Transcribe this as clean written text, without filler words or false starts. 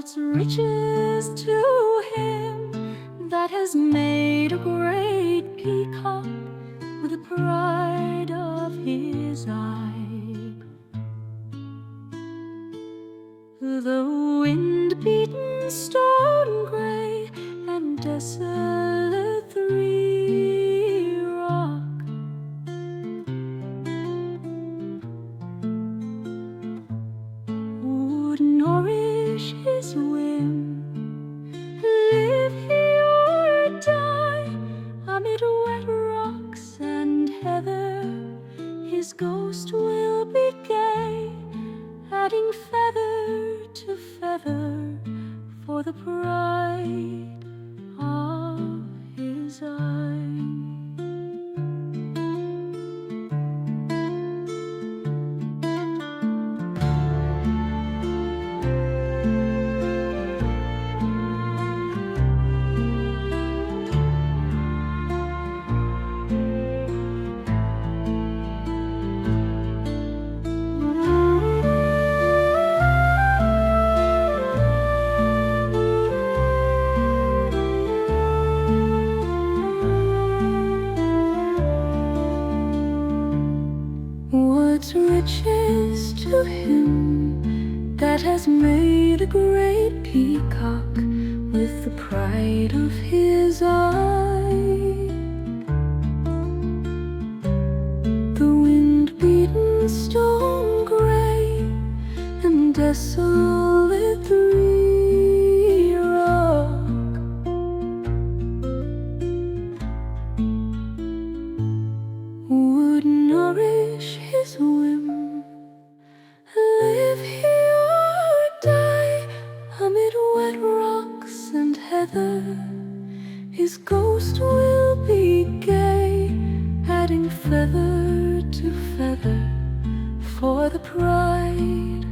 What's riches to him that has made a great peacock with the pride of his eye? The wind-beaten stone gray and desolate three rock would nourish his whim, live he or die amid wet rocks and heather. His ghost will be gay, adding feather to feather for the pride of his eye. What's riches to him that has made a great peacock with the pride of his eye? The wind-beaten stone gray and desolate three rock would nourish his whim, live he or die amid wet rocks and heather. His ghost will be gay, adding feather to feather for the pride